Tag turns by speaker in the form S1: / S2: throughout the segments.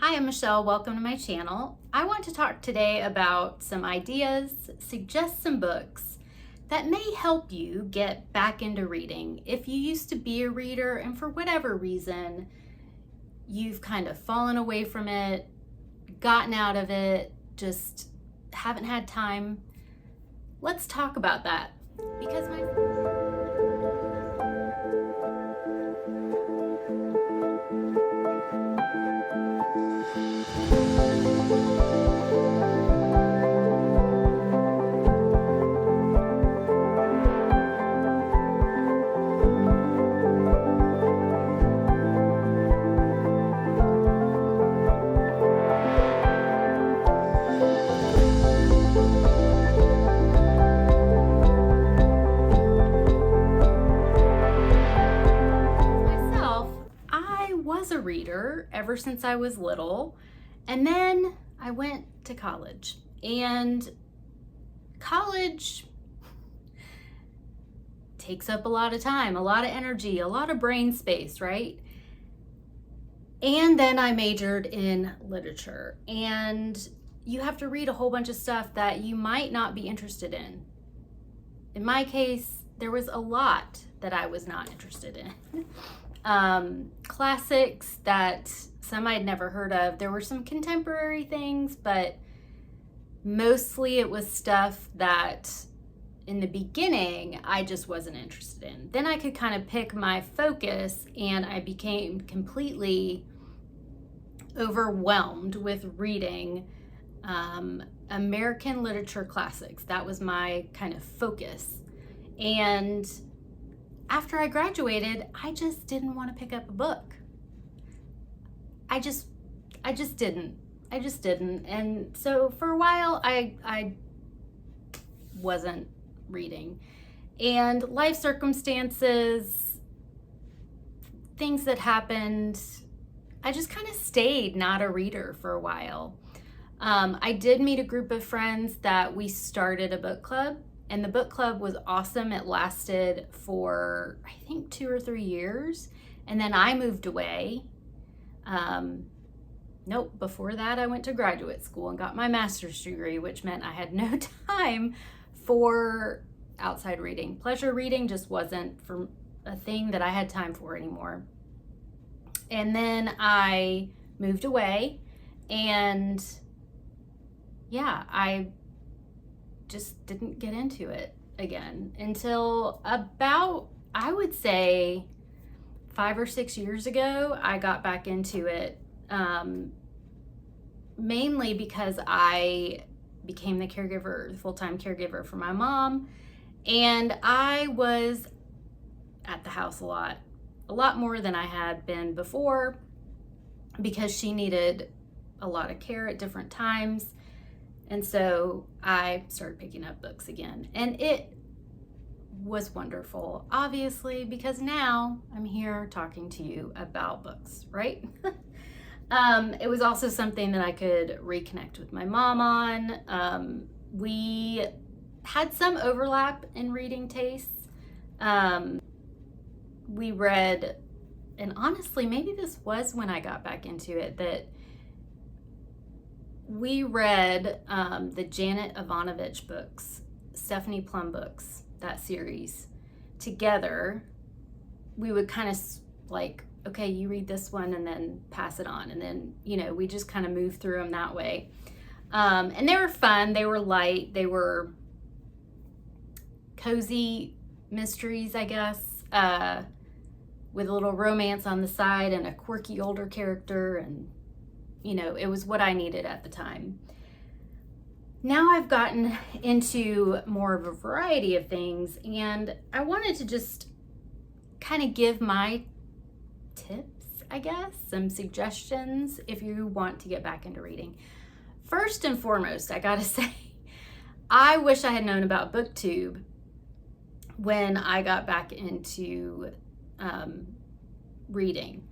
S1: Hi, I'm Michelle. Welcome to my channel. I want to talk today about some ideas, suggest some books that may help you get back into reading. If you used to be a reader and for whatever reason, you've kind of fallen away from it, gotten out of it, just haven't had time, let's talk about that. Because myself, I was a reader ever since I was little, and then I went to college. And college takes up a lot of time, a lot of energy, a lot of brain space, right? And then I majored in literature, and you have to read a whole bunch of stuff that you might not be interested in. In my case, there was a lot that I was not interested in. Classics that some I'd never heard of. There were some contemporary things, but mostly it was stuff that in the beginning I just wasn't interested in. Then I could kind of pick my focus, and I became completely overwhelmed with reading American literature classics. That was my kind of focus. And after I graduated, I just didn't want to pick up a book. I just didn't. And so for a while, I wasn't reading. And life circumstances, things that happened, I just kind of stayed not a reader for a while. I did meet a group of friends that we started a book club, and the book club was awesome. It lasted for, I think, 2 or 3 years, and then I moved away. Before that, I went to graduate school and got my master's degree, which meant I had no time for outside reading. Pleasure reading just wasn't for a thing that I had time for anymore. And then I moved away, and I just didn't get into it again until about, I would say, 5 or 6 years ago. I got back into it, mainly because I became the full-time caregiver for my mom, and I was at the house a lot more than I had been before, because she needed a lot of care at different times. And so I started picking up books again, and it was wonderful, obviously, because now I'm here talking to you about books, right? It was also something that I could reconnect with my mom on. We had some overlap in reading tastes. We read, and honestly, maybe this was when I got back into it, that we read the Janet Ivanovich books, Stephanie Plum books, that series together. We would kind of like, okay, you read this one and then pass it on. And then, we just kind of moved through them that way. And they were fun. They were light. They were cozy mysteries, I guess, with a little romance on the side and a quirky older character. And it was what I needed at the time. Now I've gotten into more of a variety of things, and I wanted to just kind of give my tips, I guess, some suggestions if you want to get back into reading. First and foremost, I gotta say, I wish I had known about BookTube when I got back into reading.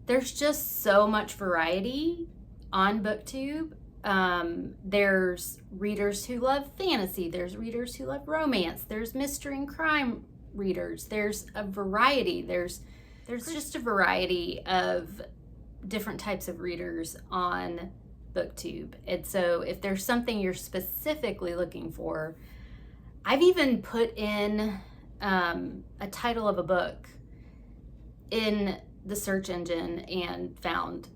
S1: There's just so much variety on BookTube. There's readers who love fantasy, there's readers who love romance, there's mystery and crime readers, there's a variety, there's just a variety of different types of readers on BookTube. And so if there's something you're specifically looking for, I've even put in a title of a book in the search engine and found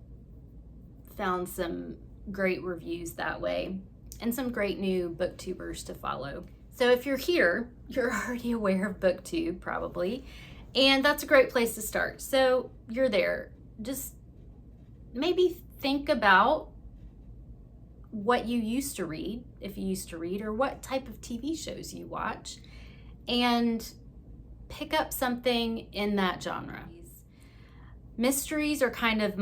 S1: some great reviews that way and some great new booktubers to follow. So if you're here, you're already aware of BookTube probably, and that's a great place to start. So you're there. Just maybe think about what you used to read, if you used to read, or what type of TV shows you watch, and pick up something in that genre. Mysteries are kind of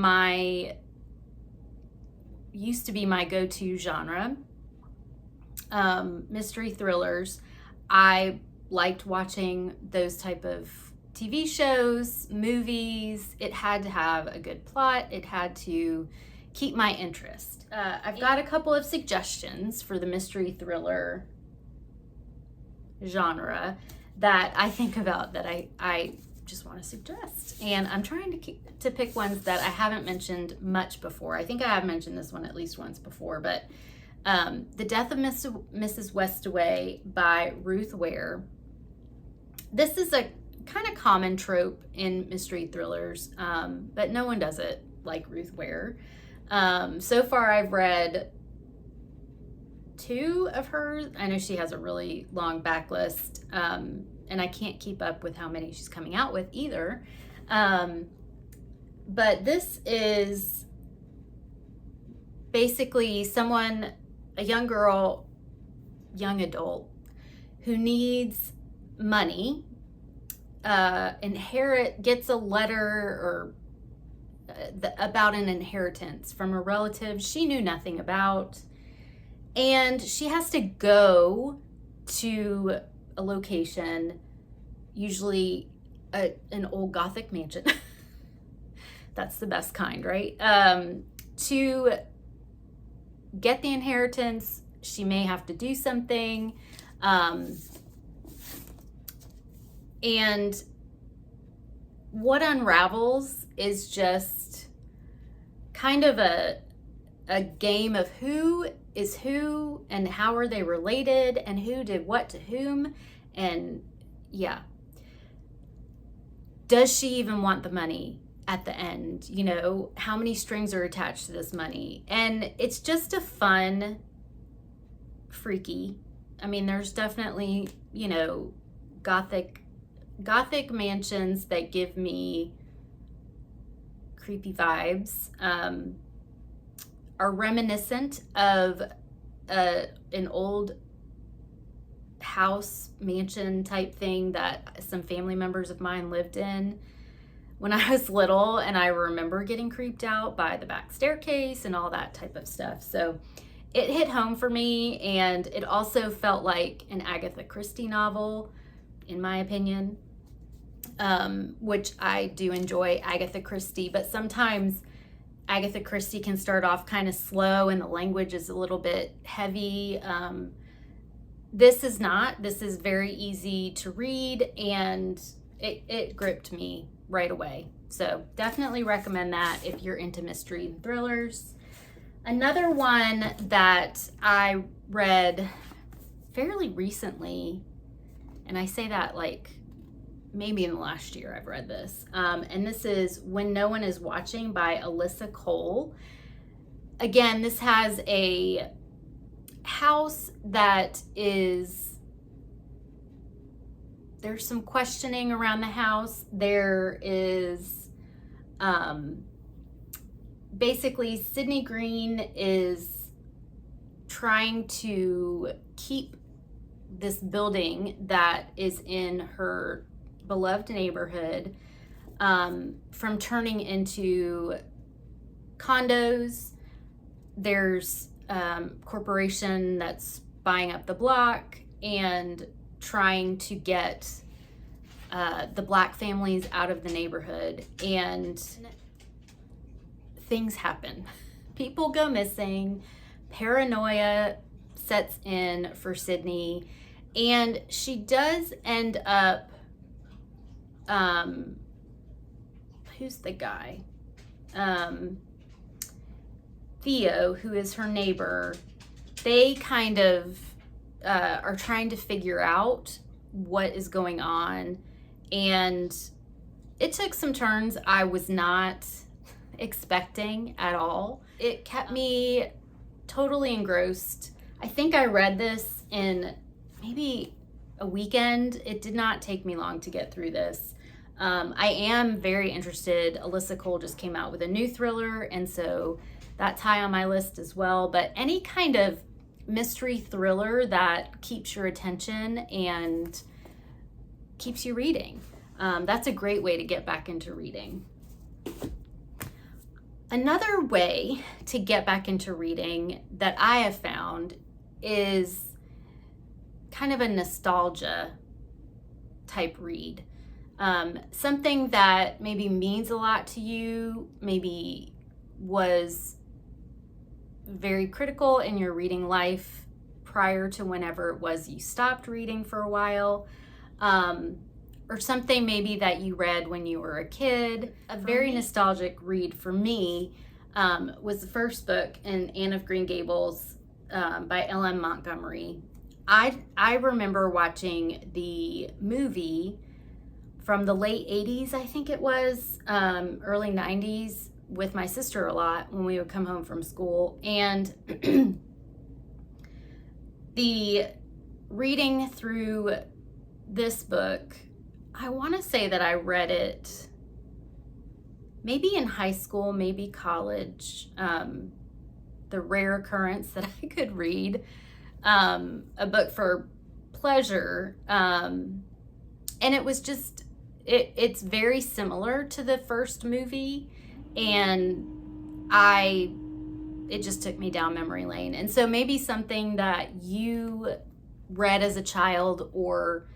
S1: used to be my go-to genre. Mystery thrillers. I liked watching those type of TV shows, movies. It had to have a good plot. It had to keep my interest. I've got a couple of suggestions for the mystery thriller genre that I think about that I just want to suggest. And I'm trying to pick ones that I haven't mentioned much before. I think I have mentioned this one at least once before, but The Death of Mrs. Westaway by Ruth Ware. This is a kind of common trope in mystery thrillers, but no one does it like Ruth Ware. So far I've read 2 of hers. I know she has a really long backlist, and I can't keep up with how many she's coming out with either. But this is basically a young girl, young adult, who needs money, gets a letter or about an inheritance from a relative she knew nothing about, and she has to go to a location, usually an old Gothic mansion. That's the best kind, right? To get the inheritance, she may have to do something, and what unravels is just kind of a game of who is who and how are they related and who did what to whom, and yeah, does she even want the money at the end? You know, how many strings are attached to this money? And it's just a fun, freaky, I mean, there's definitely, you know, gothic mansions that give me creepy vibes, are reminiscent of an old house mansion type thing that some family members of mine lived in when I was little, and I remember getting creeped out by the back staircase and all that type of stuff. So it hit home for me, and it also felt like an Agatha Christie novel, in my opinion, which I do enjoy Agatha Christie, but sometimes Agatha Christie can start off kind of slow and the language is a little bit heavy. This is not. This is very easy to read, and it gripped me right away. So definitely recommend that if you're into mystery and thrillers. Another one that I read fairly recently, and I say that like maybe in the last year I've read this, and this is When No One Is Watching by Alyssa Cole. Again, this has a house that is, there's some questioning around the house. There is basically Sydney Green is trying to keep this building that is in her beloved neighborhood from turning into condos. There's corporation that's buying up the block and trying to get the black families out of the neighborhood, and things happen. People go missing, paranoia sets in for Sydney, and she does end up, who's the guy? Theo, who is her neighbor, they kind of are trying to figure out what is going on. And it took some turns I was not expecting at all. It kept me totally engrossed. I think I read this in maybe a weekend. It did not take me long to get through this. I am very interested. Alyssa Cole just came out with a new thriller, and so that's high on my list as well. But any kind of mystery thriller that keeps your attention and keeps you reading, that's a great way to get back into reading. Another way to get back into reading that I have found is kind of a nostalgia type read. Something that maybe means a lot to you, maybe was very critical in your reading life prior to whenever it was you stopped reading for a while, or something maybe that you read when you were a kid. A very nostalgic read for me was the first book in Anne of Green Gables by L.M. Montgomery. I remember watching the movie from the late 80s, I think it was, early 90s, with my sister a lot when we would come home from school. And the reading through this book, I want to say that I read it maybe in high school, maybe college. The rare occurrence that I could read a book for pleasure. And it was just, it's very similar to the first movie. And it just took me down memory lane. And so maybe something that you read as a child, or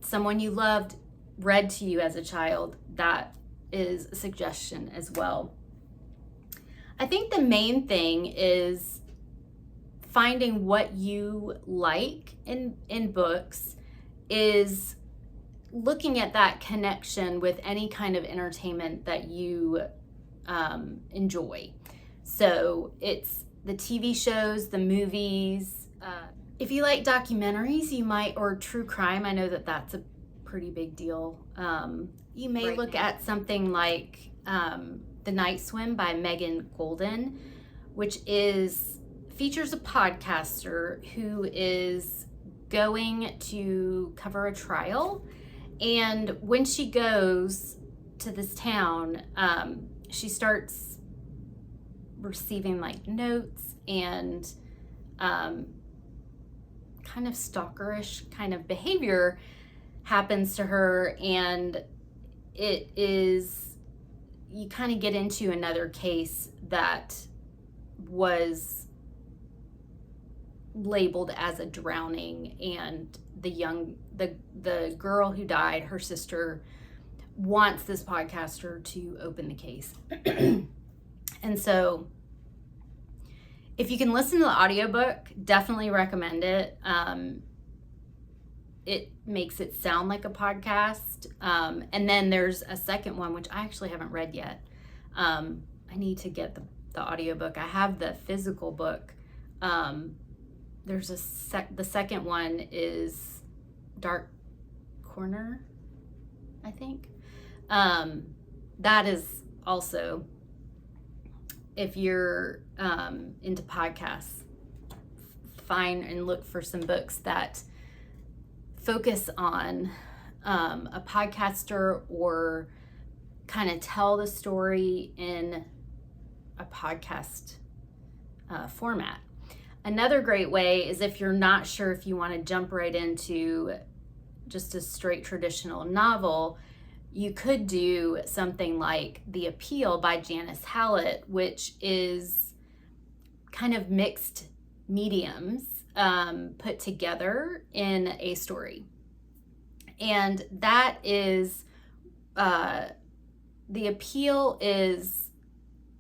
S1: someone you loved read to you as a child, that is a suggestion as well. I think the main thing is finding what you like in books, is looking at that connection with any kind of entertainment that you enjoy. So it's the TV shows, the movies. If you like documentaries, you might, or true crime, I know that that's a pretty big deal. You may look at something like The Night Swim by Megan Golden, which features a podcaster who is going to cover a trial. And when she goes to this town, she starts receiving like notes and kind of stalkerish kind of behavior happens to her. And you kind of get into another case that was labeled as a drowning, and the girl who died, her sister, wants this podcaster to open the case. And so if you can listen to the audiobook, definitely recommend it. It makes it sound like a podcast. And then there's a second one, which I actually haven't read yet. I need to get the audiobook. I have the physical book. There's the second one is Dark Corner, I think. That is also, if you're into podcasts, find and look for some books that focus on a podcaster, or kind of tell the story in a podcast format. Another great way is, if you're not sure if you want to jump right into just a straight traditional novel, you could do something like The Appeal by Janice Hallett, which is kind of mixed mediums put together in a story. And that is, The Appeal is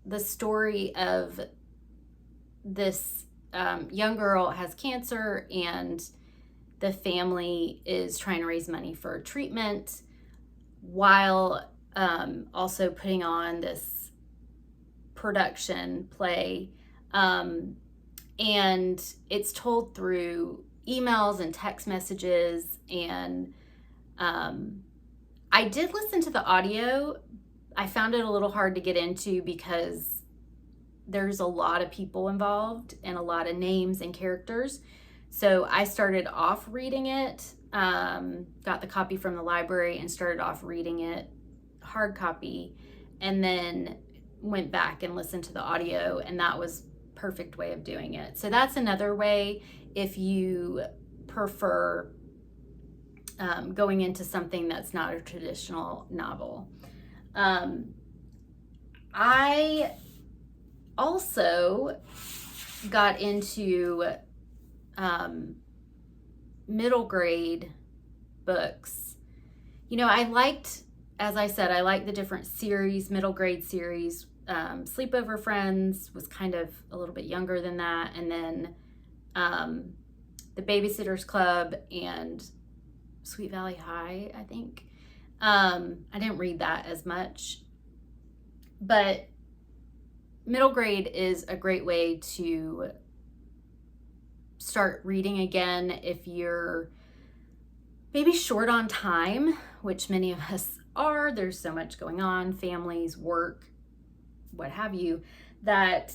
S1: the story of this young girl has cancer, and the family is trying to raise money for treatment, while also putting on this production play. And it's told through emails and text messages. And I did listen to the audio. I found it a little hard to get into because there's a lot of people involved and a lot of names and characters. So I started off reading it, got the copy from the library and started off reading it hard copy, and then went back and listened to the audio, and that was perfect way of doing it. So that's another way if you prefer going into something that's not a traditional novel. I also got into middle grade books. You know, I liked, as I said, I liked the different series, middle grade series. Sleepover Friends was kind of a little bit younger than that. And then The Babysitter's Club and Sweet Valley High, I think. I didn't read that as much. But middle grade is a great way to start reading again if you're maybe short on time, which many of us are. There's so much going on, families, work, what have you, that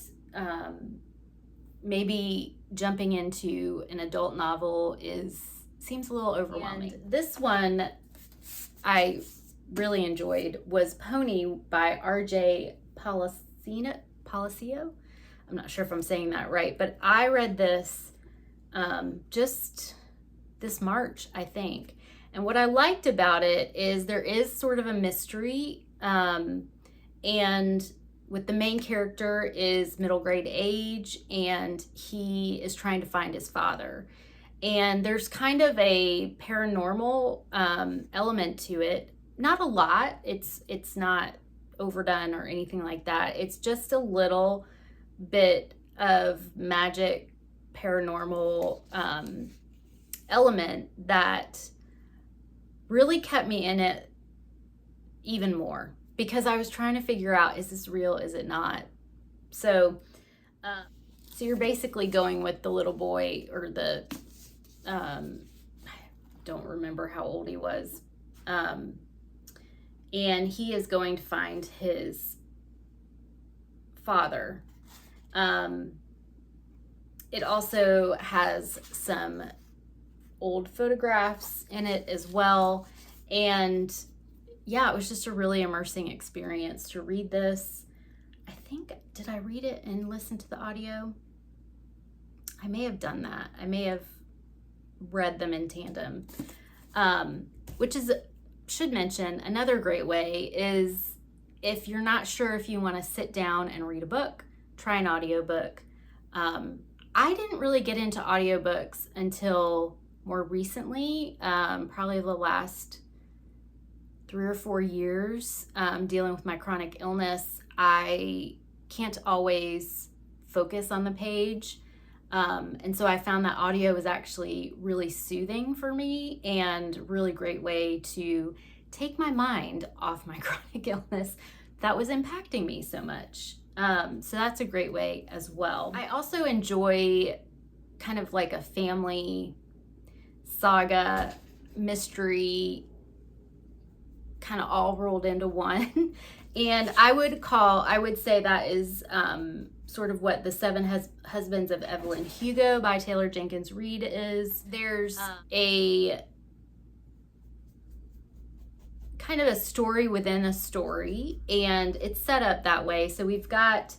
S1: maybe jumping into an adult novel seems a little overwhelming. And this one I really enjoyed was Pony by R.J. Palacio. I'm not sure if I'm saying that right, but I read this just this March, I think. And what I liked about it is there is sort of a mystery, and with the main character is middle grade age, and he is trying to find his father. And there's kind of a paranormal element to it. Not a lot. It's not overdone or anything like that. It's just a little bit of magic, paranormal element that really kept me in it even more, because I was trying to figure out, is this real, is it not? So you're basically going with the little boy, or the I don't remember how old he was, and he is going to find his father. It also has some old photographs in it as well. And yeah, it was just a really immersing experience to read this. I think, did I read it and listen to the audio? I may have done that. I may have read them in tandem. Which is, should mention, another great way is if you're not sure if you want to sit down and read a book, try an audiobook. I didn't really get into audiobooks until more recently, probably the last 3 or 4 years, dealing with my chronic illness. I can't always focus on the page. And so I found that audio was actually really soothing for me and really great way to take my mind off my chronic illness that was impacting me so much. So that's a great way as well. I also enjoy kind of like a family saga, mystery, kind of all rolled into one. And I would say that is sort of what The Seven Husbands of Evelyn Hugo by Taylor Jenkins Reid is. There's a kind of a story within a story, and it's set up that way. So we've got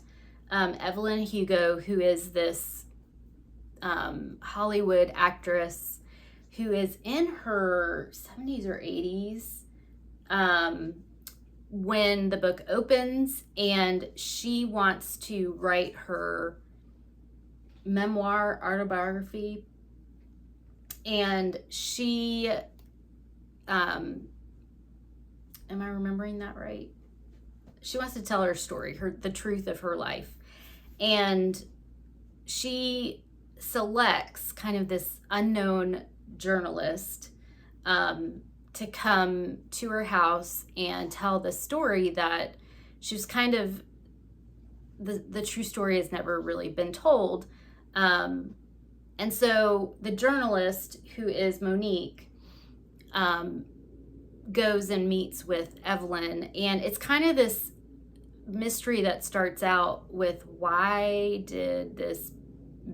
S1: Evelyn Hugo, who is this Hollywood actress who is in her 70s or 80s when the book opens, and she wants to write her memoir, autobiography, and she am I remembering that right? She wants to tell her story, the truth of her life. And she selects kind of this unknown journalist to come to her house and tell the story that she was kind of the true story has never really been told. And so the journalist, who is Monique, goes and meets with Evelyn, and it's kind of this mystery that starts out with, why did this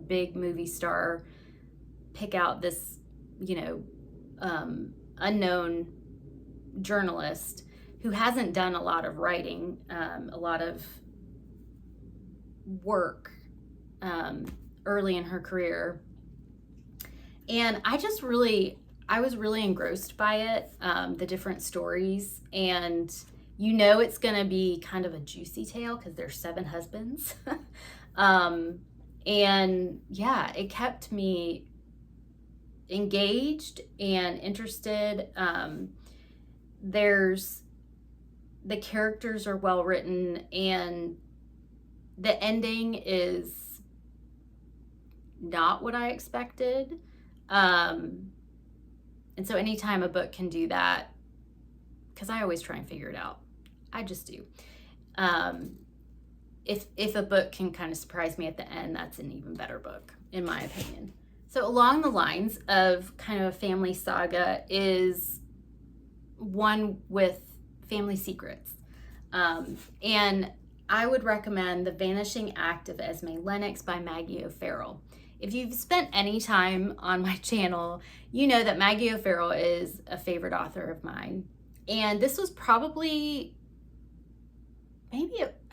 S1: big movie star pick out this, unknown journalist who hasn't done a lot of writing, a lot of work early in her career. And I was really engrossed by it, the different stories. And it's going to be kind of a juicy tale because there's 7 husbands. And yeah, it kept me engaged and interested. The characters are well written, and the ending is not what I expected. And so anytime a book can do that, because I always try and figure it out, I just do. If a book can kind of surprise me at the end, that's an even better book, in my opinion. So along the lines of kind of a family saga is one with family secrets. And I would recommend The Vanishing Act of Esme Lennox by Maggie O'Farrell. If you've spent any time on my channel, you know that Maggie O'Farrell is a favorite author of mine. And this was probably, I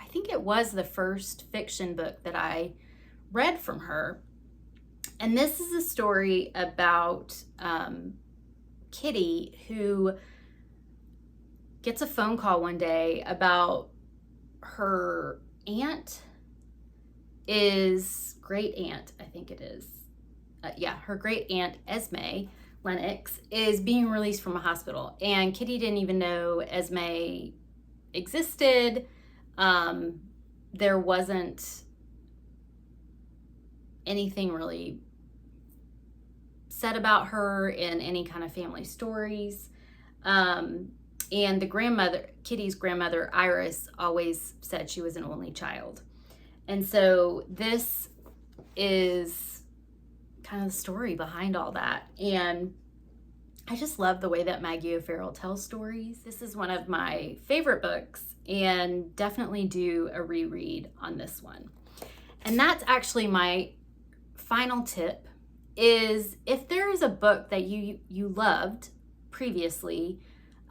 S1: think it was the first fiction book that I read from her. And this is a story about Kitty, who gets a phone call one day about her great aunt, I think it is. Her great aunt Esme Lennox is being released from a hospital, and Kitty didn't even know Esme existed. There wasn't anything really said about her in any kind of family stories. And Kitty's grandmother, Iris, always said she was an only child. And so this is kind of the story behind all that. And I just love the way that Maggie O'Farrell tells stories. This is one of my favorite books, and definitely do a reread on this one. And that's actually my final tip, is if there is a book that you loved previously,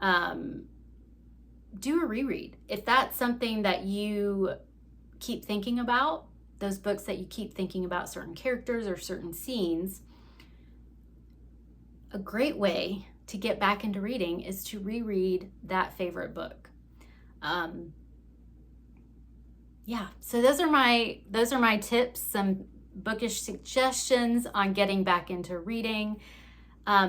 S1: do a reread. If that's something that you keep thinking about, those books that you keep thinking about certain characters or certain scenes, a great way to get back into reading is to reread that favorite book. So those are my tips, some bookish suggestions on getting back into reading.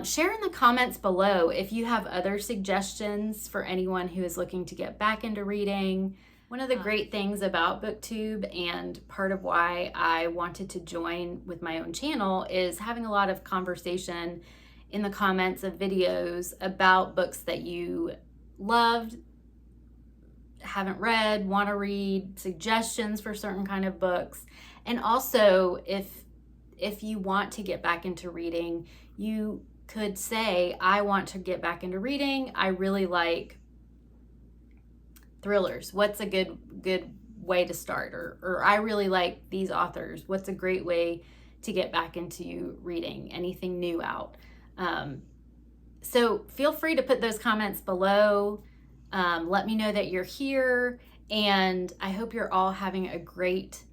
S1: Share in the comments below if you have other suggestions for anyone who is looking to get back into reading. One of the great things about BookTube, and part of why I wanted to join with my own channel, is having a lot of conversation in the comments of videos about books that you loved, haven't read, want to read, suggestions for certain kind of books. And also, if you want to get back into reading, you could say, I want to get back into reading. I really like thrillers. What's a good way to start? Or I really like these authors. What's a great way to get back into reading? Anything new out? So feel free to put those comments below. Let me know that you're here, and I hope you're all having a great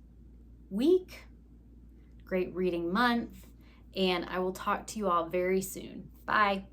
S1: week, great reading month, and I will talk to you all very soon. Bye.